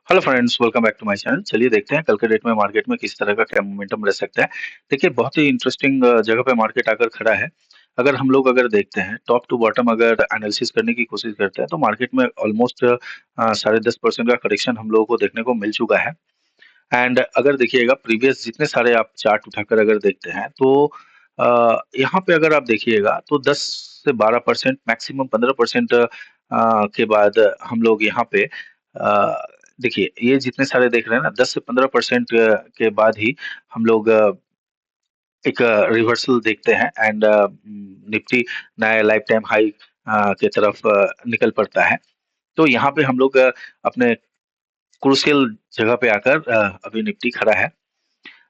Hello friends, welcome back to my channel. चलिए देखते हैं कल के डेट में मार्केट में किस तरह का क्या मोमेंटम रह सकता है। देखिए बहुत ही इंटरेस्टिंग जगह पे मार्केट आकर खड़ा है। अगर देखते हैं टॉप टू बॉटम अगर एनालिसिस करने की कोशिश करते हैं तो मार्केट में ऑलमोस्ट 10.5% का करेक्शन हम लोगों को देखने को मिल चुका है। एंड अगर देखिएगा प्रीवियस जितने सारे आप चार्ट उठाकर अगर देखते हैं तो यहाँ पे अगर आप देखिएगा तो 10 से 12% मैक्सिमम 15% के बाद हम लोग यहाँ पे देखिए ये जितने सारे देख रहे हैं ना 10 से 15% के बाद ही हम लोग एक रिवर्सल देखते हैं एंड निफ्टी नया लाइफ टाइम हाई के तरफ निकल पड़ता है। तो यहाँ पे हम लोग अपने क्रूशियल जगह पे आकर अभी निफ्टी खड़ा है।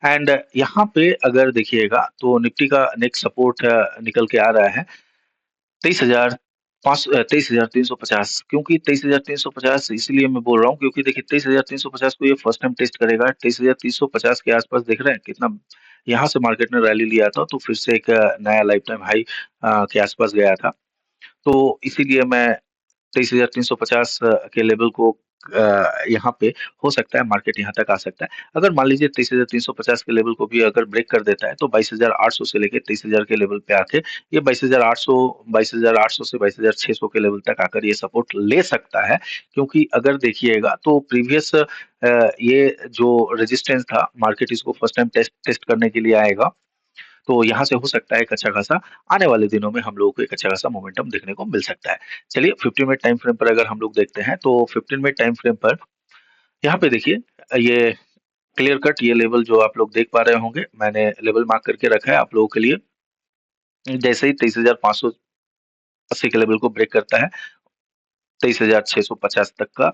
एंड यहाँ पे अगर देखिएगा तो निफ्टी का नेक्स्ट सपोर्ट निकल के आ रहा है 23,350। क्योंकि 23,350 इसलिए मैं बोल रहा हूँ क्योंकि देखिए 23,350 को ये फर्स्ट टाइम टेस्ट करेगा। 23,350 के आसपास देख रहे हैं कितना यहाँ से मार्केट ने रैली लिया था, तो फिर से एक नया लाइफ टाइम हाई के आसपास गया था। तो इसीलिए मैं 23,350 के लेवल को यहाँ पे हो सकता है मार्केट यहाँ तक आ सकता है। अगर मान लीजिए 23,350 के लेवल को भी अगर ब्रेक कर देता है तो 22,800 से लेके 23,000 के लेवल पे आके ये 22,800 से 22,600 के लेवल तक आकर ये सपोर्ट ले सकता है। क्योंकि अगर देखिएगा तो प्रीवियस ये जो रेजिस्टेंस था मार्केट इसको फर्स्ट टाइम टेस्ट टेस्ट करने के लिए आएगा। तो यहाँ से हो सकता है एक अच्छा खासा आने वाले दिनों में हम लोगों को एक अच्छा खासा मोमेंटम देखने को मिल सकता है। चलिए 15 मिनट टाइम फ्रेम पर अगर हम लोग देखते हैं तो 15 मिनट टाइम फ्रेम पर यहाँ पे देखिए ये क्लियर कट ये लेवल जो आप लोग देख पा रहे होंगे, मैंने लेवल मार्क करके रखा है आप लोगों के लिए। जैसे ही 23,580 के लेवल को ब्रेक करता है 23,650 तक का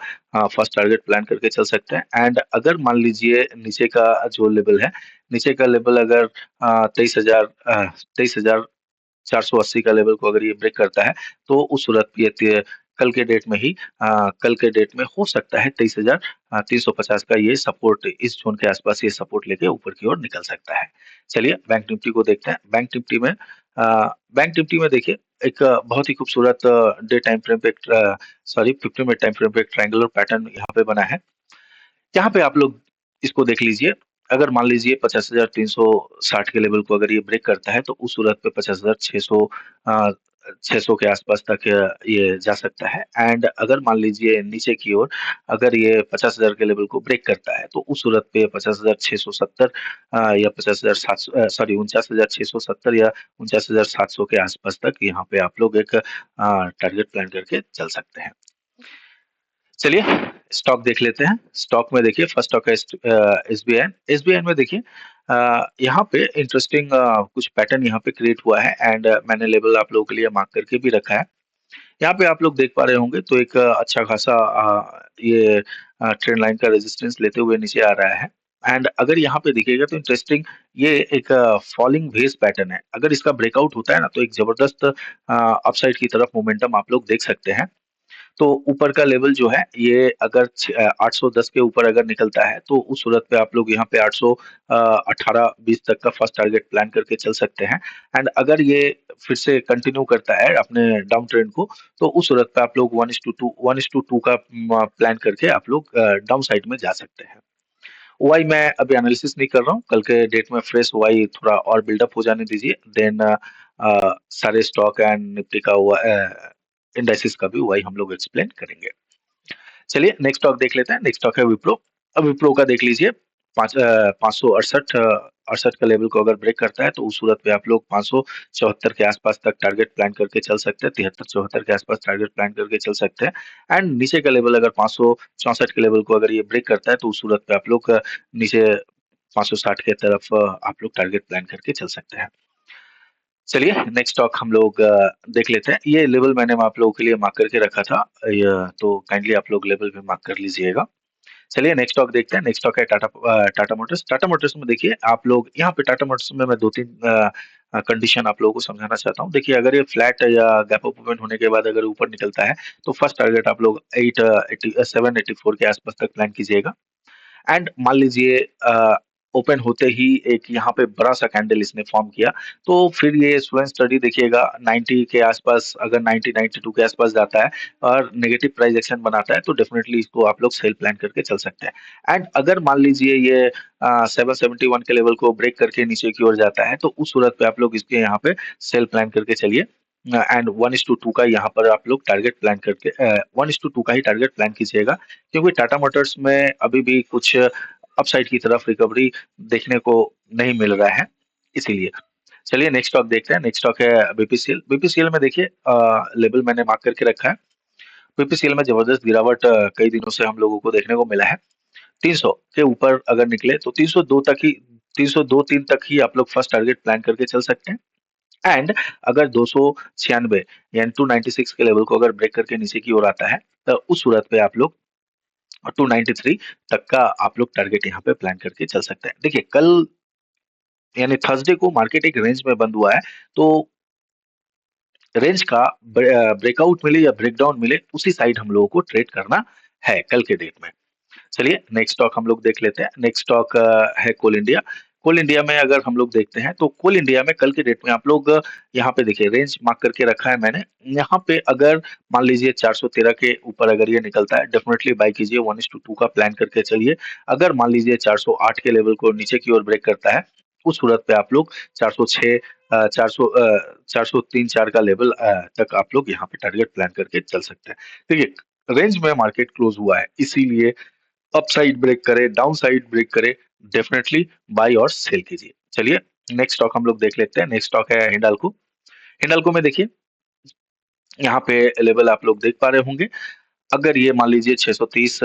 फर्स्ट टारगेट प्लान करके चल सकते हैं। एंड अगर मान लीजिए नीचे का जो लेवल है, नीचे का लेवल अगर 23,480 का लेवल को अगर ये ब्रेक करता है तो उस सूरत पे कल के डेट में ही कल के डेट में हो सकता है 23,350 का ये सपोर्ट इस जोन के आसपास ये सपोर्ट लेके ऊपर की ओर निकल सकता है। चलिए बैंक निफ्टी को देखते हैं। बैंक निफ्टी में देखिए एक बहुत ही खूबसूरत डे टाइम फ्रेम पे सॉरी 15 मिनट टाइम फ्रेम पे एक ट्रायंगुलर पैटर्न यहाँ पे बना है। यहाँ पे आप लोग इसको देख लीजिए। अगर मान लीजिए 50,360 के लेवल को अगर ये ब्रेक करता है तो उस सूरत पे 50,600 के आसपास तक ये जा सकता है। एंड अगर मान लीजिए नीचे की ओर अगर ये 50,000 के लेवल को ब्रेक करता है तो उस सूरत पे 50,670 या 50,700 सॉरी 49,670 या 49,700 के आसपास तक यहाँ पे आप लोग एक टारगेट प्लान करके चल सकते हैं। चलिए स्टॉक देख लेते हैं। स्टॉक में देखिए फर्स्ट स्टॉक है एसबीआई। एसबीआई में देखिए यहाँ पे इंटरेस्टिंग कुछ पैटर्न यहाँ पे क्रिएट हुआ है। एंड मैंने लेवल आप लोगों के लिए मार्क करके भी रखा है। यहाँ पे आप लोग देख पा रहे होंगे तो एक अच्छा खासा ये ट्रेंड लाइन का रेजिस्टेंस लेते हुए नीचे आ रहा है। एंड अगर यहाँ पे देखिएगा तो इंटरेस्टिंग ये एक फॉलिंग वेज पैटर्न है। अगर इसका ब्रेकआउट होता है ना तो एक जबरदस्त अपसाइड की तरफ मोमेंटम आप लोग देख सकते हैं। तो ऊपर का लेवल जो है ये अगर 810 के ऊपर अगर निकलता है तो उस सूरत पे आप लोग यहाँ पे 818-20 तक का फर्स्ट टारगेट प्लान करके चल सकते हैं। एंड अगर ये फिर से कंटिन्यू करता है अपने डाउन ट्रेंड को तो उस सूरत पे आप लोग 1:2 का प्लान करके आप लोग डाउन साइड में जा सकते हैं। ओआई मैं अभी एनालिसिस नहीं कर रहा हूँ, कल के डेट में फ्रेश ओआई थोड़ा और बिल्डअप हो जाने दीजिए, देन सारे स्टॉक एंड निफ्टी का इंडाइसिस का भी ओआई हम लोग एक्सप्लेन करेंगे। चलिए नेक्स्ट स्टॉक देख लेते हैं। नेक्स्ट स्टॉक है विप्रो। अब विप्रो का देख लीजिए 568 68 का लेवल को अगर ब्रेक करता है तो उस सूरत पे आप लोग 574 के आसपास तक टारगेट प्लान करके चल सकते हैं। 73-74 के आसपास टारगेट प्लान करके चल सकते हैं। एंड नीचे का लेवल अगर 564 के लेवल को अगर ये ब्रेक करता है तो उस सूरत पे आप लोग नीचे 560 के तरफ आप लोग टारगेट प्लान करके चल सकते हैं। चलिए नेक्स्ट स्टॉक हम लोग देख लेते हैं। ये लेवल मैंने आप लोगों के लिए मार्क करके रखा था, तो काइंडली आप लोग लेवल भी मार्क कर लीजिएगा। चलिए नेक्स्ट स्टॉक देखते हैं। नेक्स्ट स्टॉक है टाटा मोटर्स। टाटा मोटर्स में देखिए आप लोग यहाँ पे टाटा मोटर्स में मैं 2-3 कंडीशन आप लोगों को समझाना चाहता हूँ। देखिए अगर ये फ्लैट या गैप अप ओपन होने के बाद अगर ऊपर निकलता है तो फर्स्ट टारगेट आप लोग 784 के आसपास तक प्लान कीजिएगा। एंड मान लीजिए ओपन होते ही एक यहाँ पे बड़ा-सा कैंडल इसने फॉर्म किया, तो फिर ये स्लो स्टडी देखिएगा 90 के आसपास, अगर 90-92 के आसपास जाता है और नेगेटिव प्राइस एक्शन बनाता है, तो डेफिनिटली इसको आप लोग सेल प्लान करके चल सकते हैं। एंड अगर मान लीजिए ये 771 के लेवल को ब्रेक करके नीचे की ओर जाता है, तो उस सूरत पे आप लोग इसके यहाँ पे सेल प्लान करके चलिए। एंड 1:2 का यहाँ पर आप लोग टारगेट प्लान करके 1:2 का ही टारगेट प्लान कीजिएगा, क्योंकि टाटा मोटर्स में अभी भी कुछ अपसाइड की तरफ रिकवरी देखने को नहीं मिल रहा है, इसीलिए। चलिए नेक्स्ट स्टॉक देखते हैं। नेक्स्ट स्टॉक है बीपीसीएल। बीपीसीएल में देखिए लेवल मैंने मार्क करके रखा है। बीपीसीएल में जबरदस्त गिरावट कई दिनों से हम लोगों को देखने को मिला है। 300 के ऊपर अगर निकले तो 302 तक ही, 302-3 तक ही आप लोग फर्स्ट टारगेट प्लान करके चल सकते हैं। एंड अगर 296 यानी 296 के लेवल को अगर ब्रेक करके नीचे की ओर आता है, तो उस सूरत पे आप लोग 293 तक का आप लोग टारगेट यहाँ पे प्लान करके चल सकते हैं। देखिए कल यानी थर्सडे को मार्केट एक रेंज में बंद हुआ है, तो रेंज का ब्रेकआउट मिले या ब्रेकडाउन मिले, उसी साइड हम लोगों को ट्रेड करना है कल के डेट में। चलिए नेक्स्ट स्टॉक हम लोग देख लेते हैं। नेक्स्ट स्टॉक है कोल इंडिया। कोल इंडिया में अगर हम लोग देखते हैं, तो कोल इंडिया में कल के डेट में आप लोग यहाँ पे देखिए रेंज मार्क करके रखा है मैंने। यहाँ पे अगर मान लीजिए 413 के ऊपर अगर ये निकलता है, डेफिनेटली बाय कीजिए, 1:2 का प्लान करके चलिए। अगर मान लीजिए 408 के लेवल को नीचे की ओर ब्रेक करता है, उस सूरत पे आप लोग 406 403-4 का लेवल तक आप लोग यहाँ पे टारगेट प्लान करके चल सकते हैं। देखिए रेंज में मार्केट क्लोज हुआ है, इसीलिए अपसाइड ब्रेक करे, डाउन साइड ब्रेक करे, डेफिनेटली बाय और सेल कीजिए। चलिए नेक्स्ट स्टॉक हम लोग देख लेते हैं। नेक्स्ट स्टॉक है हिंडाल्को। हिंडाल्को में देखिए यहाँ पे लेवल आप लोग देख पा रहे होंगे। अगर ये मान लीजिए 630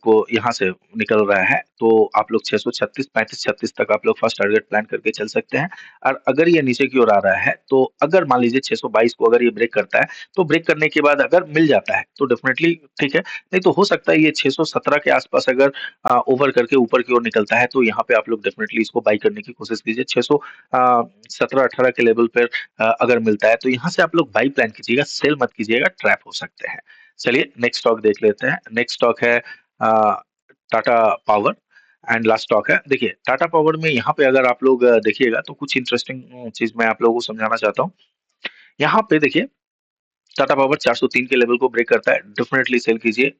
को यहाँ से निकल रहा है, तो आप लोग 636, 35, 36 तक आप लोग फर्स्ट टारगेट प्लान करके चल सकते हैं। और अगर ये नीचे की ओर आ रहा है, तो अगर मान लीजिए 622 को अगर ये ब्रेक करता है, तो ब्रेक करने के बाद अगर मिल जाता है, तो डेफिनिटली ठीक है। नहीं तो हो सकता है ये 617 के आसपास अगर ओवर करके ऊपर की ओर निकलता है, तो यहाँ पे आप लोग डेफिनिटली इसको बाई करने की कोशिश कीजिए। 617-18 के लेवल पर अगर मिलता है, तो यहाँ से आप लोग बाई प्लान कीजिएगा, सेल मत कीजिएगा, ट्रैप हो सकते हैं। चलिए नेक्स्ट स्टॉक देख लेते हैं। नेक्स्ट स्टॉक है Tata power and last stock है। देखिए टाटा पावर में यहाँ पे अगर आप लोग देखिएगा, तो कुछ इंटरेस्टिंग चीज मैं आप लोगों को समझाना चाहता हूँ। यहाँ पे देखिए टाटा पावर 403 के लेवल को ब्रेक करता है, डेफिनेटली सेल कीजिए।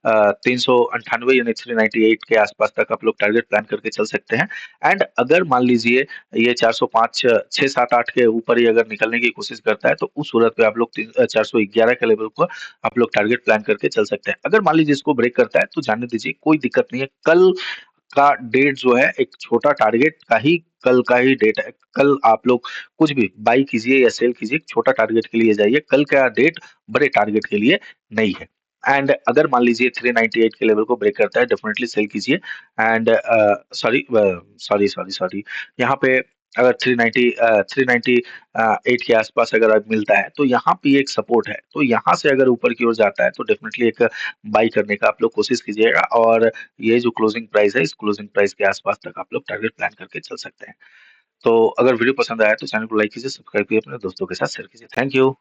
398 यानी 398 के आसपास तक आप लोग टारगेट प्लान करके चल सकते हैं। एंड अगर मान लीजिए ये 405 6 7 8 के ऊपर ही अगर निकलने की कोशिश करता है, तो उस सूरत पे आप लोग 411 के लेवल को आप लोग टारगेट प्लान करके चल सकते हैं। अगर मान लीजिए इसको ब्रेक करता है, तो जाने दीजिए, कोई दिक्कत नहीं है। कल का डेट जो है एक छोटा टारगेट का ही, कल का ही डेट है। कल आप लोग कुछ भी बाई कीजिए या सेल कीजिए, छोटा टारगेट के लिए जाइए। कल का डेट बड़े टारगेट के लिए नहीं है। एंड अगर मान लीजिए 398 के लेवल को ब्रेक करता है, डेफिनेटली सेल कीजिए। एंड सॉरी यहाँ पे अगर 398 के आसपास अगर अब मिलता है, तो यहाँ पे एक सपोर्ट है, तो यहाँ से अगर ऊपर की ओर जाता है, तो डेफिनेटली एक बाई करने का आप लोग कोशिश कीजिएगा। और ये जो क्लोजिंग प्राइस है, इस क्लोजिंग प्राइस के आसपास तक आप लोग टारगेट प्लान करके चल सकते हैं। तो अगर वीडियो पसंद आया तो चैनल को लाइक कीजिए, सब्सक्राइब कीजिए, अपने दोस्तों के साथ शेयर कीजिए। Thank you.